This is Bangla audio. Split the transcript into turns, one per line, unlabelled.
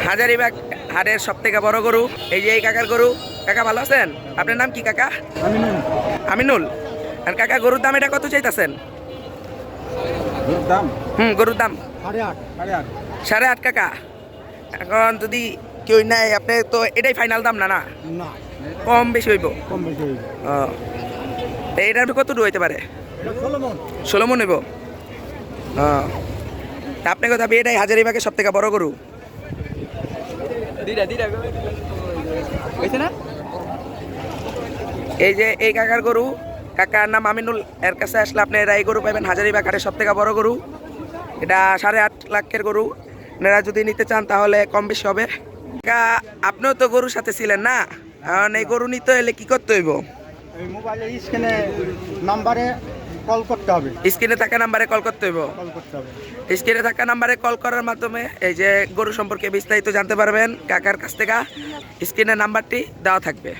হাজারিবাগ হাটের সব থেকে বড় গরু এই যে এই কাকার গরু। কাকা ভালো আছেন? আপনার নাম কি কাকা?
আমিনুল।
আমিনুল। আর কাকা গরুর দাম এটা কত চাইতেছেন?
দাম
গরুর দাম
8.5
8.5 কাকা। এখন যদি কেউ নেয় আপনি তো এটাই ফাইনাল দাম না? না
না,
কম বেশি হইব?
কম বেশি হইবে।
ও তো এটার কত হইতে পারে?
এটা 16 মণ।
16 মণ হইব। ও তা আপনি কথা এটাই হাজারিবাগের সব থেকে বড় গরু। এই যে এই কাকার গরু, কাকার নাম আমিনুল। এর কাছে আসলে আপনি এই গরু পাইবেন হাজারিবাগ হাটের সব থেকে বড় গরু। এটা 8.5 লাখের গরু। আপনারা যদি নিতে চান তাহলে কম বেশি হবে। কাকা আপনিও তো গরুর সাথে ছিলেন না? এখন এই গরু নিতে হলে কি করতে হইব?
এই মোবাইলে স্ক্রিনে নাম্বারে কল করতে হবে।
স্ক্রিনে থাকা নাম্বারে কল করতে হইব।
কল করতে হবে।
স্ক্রিনে থাকা নাম্বারে কল করার মাধ্যমে এই যে গরু সম্পর্কে বিস্তারিত জানতে পারবেন কাকার কাছ থেকে। স্ক্রিনের নাম্বারটি দেওয়া থাকবে।